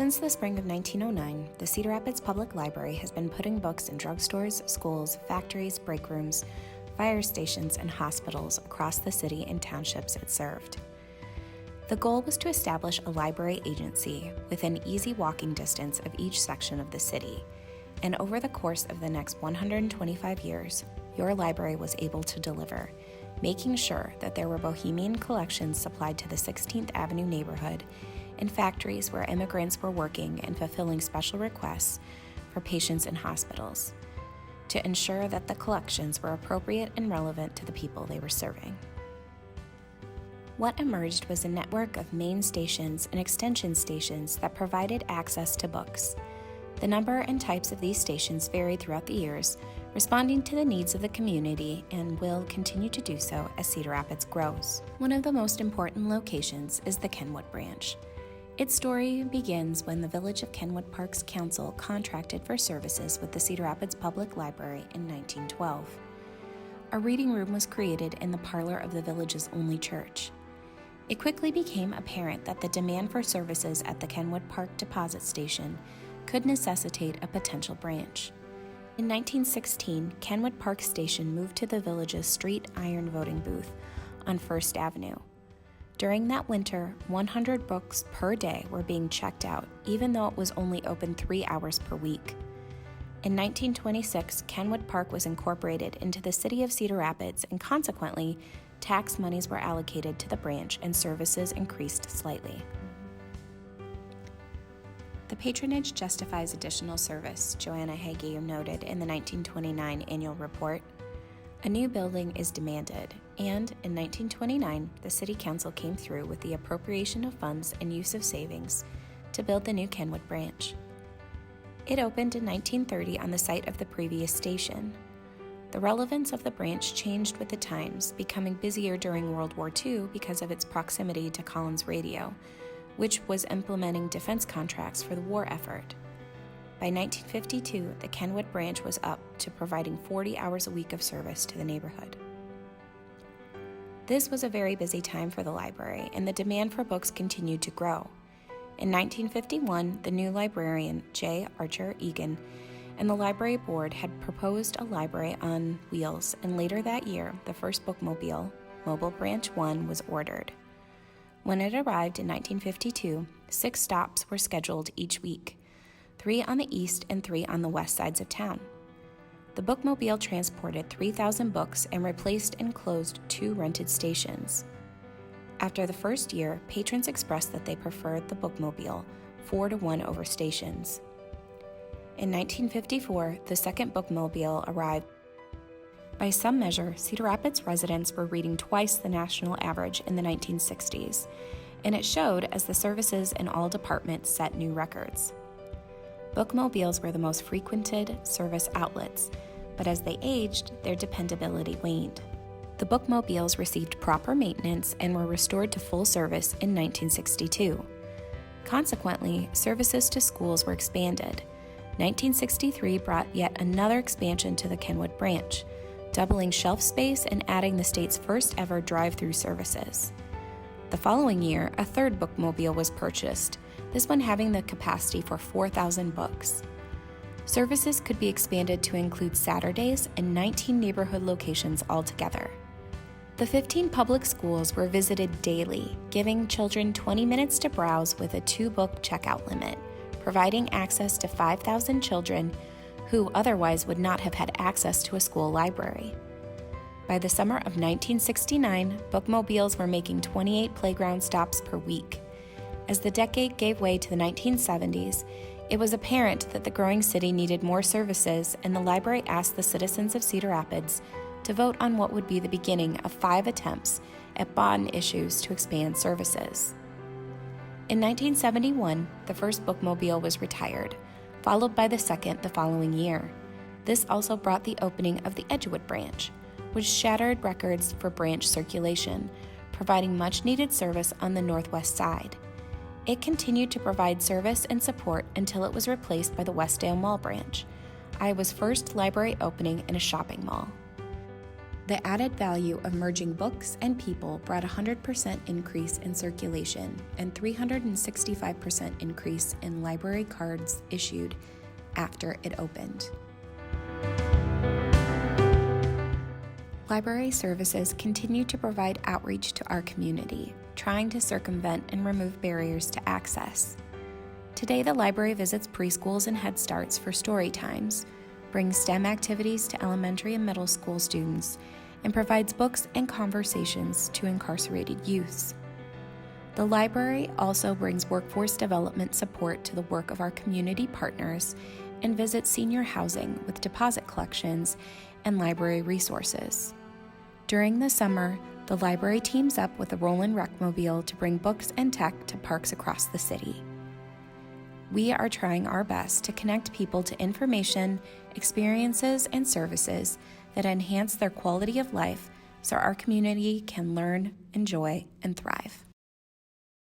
Since the spring of 1909, the Cedar Rapids Public Library has been putting books in drugstores, schools, factories, break rooms, fire stations, and hospitals across the city and townships it served. The goal was to establish a library agency within easy walking distance of each section of the city, and over the course of the next 125 years, your library was able to deliver, making sure that there were bohemian collections supplied to the 16th Avenue neighborhood and factories where immigrants were working and fulfilling special requests for patients in hospitals, to ensure that the collections were appropriate and relevant to the people they were serving. What emerged was a network of main stations and extension stations that provided access to books. The number and types of these stations varied throughout the years, responding to the needs of the community, and will continue to do so as Cedar Rapids grows. One of the most important locations is the Kenwood branch. Its story begins when the Village of Kenwood Parks Council contracted for services with the Cedar Rapids Public Library in 1912. A reading room was created in the parlor of the village's only church. It quickly became apparent that the demand for services at the Kenwood Park Deposit Station could necessitate a potential branch. In 1916, Kenwood Park Station moved to the village's street iron voting booth on First Avenue. During that winter, 100 books per day were being checked out, even though it was only open 3 hours per week. In 1926, Kenwood Park was incorporated into the city of Cedar Rapids, and consequently, tax monies were allocated to the branch and services increased slightly. The patronage justifies additional service, Joanna Hagee noted in the 1929 annual report. A new building is demanded, and in 1929, the City Council came through with the appropriation of funds and use of savings to build the new Kenwood branch. It opened in 1930 on the site of the previous station. The relevance of the branch changed with the times, becoming busier during World War II because of its proximity to Collins Radio, which was implementing defense contracts for the war effort. By 1952, the Kenwood branch was up to providing 40 hours a week of service to the neighborhood. This was a very busy time for the library, and the demand for books continued to grow. In 1951, the new librarian, J. Archer Egan, and the library board had proposed a library on wheels, and later that year, the first bookmobile, Mobile Branch 1, was ordered. When it arrived in 1952, 6 stops were scheduled each week, 3 on the east and 3 on the west sides of town. The bookmobile transported 3,000 books and replaced and closed 2 rented stations. After the first year, patrons expressed that they preferred the bookmobile 4-to-1 over stations. In 1954, the second bookmobile arrived. By some measure, Cedar Rapids residents were reading twice the national average in the 1960s, and it showed as the services in all departments set new records. Bookmobiles were the most frequented service outlets, but as they aged, their dependability waned. The bookmobiles received proper maintenance and were restored to full service in 1962. Consequently, services to schools were expanded. 1963 brought yet another expansion to the Kenwood branch, doubling shelf space and adding the state's first ever drive-through services. The following year, a third bookmobile was purchased, this one having the capacity for 4,000 books. Services could be expanded to include Saturdays and 19 neighborhood locations altogether. The 15 public schools were visited daily, giving children 20 minutes to browse with a 2-book checkout limit, providing access to 5,000 children who otherwise would not have had access to a school library. By the summer of 1969, bookmobiles were making 28 playground stops per week. As the decade gave way to the 1970s, it was apparent that the growing city needed more services, and the library asked the citizens of Cedar Rapids to vote on what would be the beginning of 5 attempts at bond issues to expand services. In 1971, the first bookmobile was retired, followed by the second the following year. This also brought the opening of the Edgewood branch, which shattered records for branch circulation, providing much-needed service on the northwest side. It continued to provide service and support until it was replaced by the Westdale Mall branch, Iowa's first library opening in a shopping mall. The added value of merging books and people brought a 100% increase in circulation and 365% increase in library cards issued after it opened. Library services continue to provide outreach to our community, trying to circumvent and remove barriers to access. Today, the library visits preschools and Head Starts for story times, brings STEM activities to elementary and middle school students, and provides books and conversations to incarcerated youths. The library also brings workforce development support to the work of our community partners and visits senior housing with deposit collections and library resources. During the summer, the library teams up with the Roland Bookmobile to bring books and tech to parks across the city. We are trying our best to connect people to information, experiences, and services that enhance their quality of life so our community can learn, enjoy, and thrive.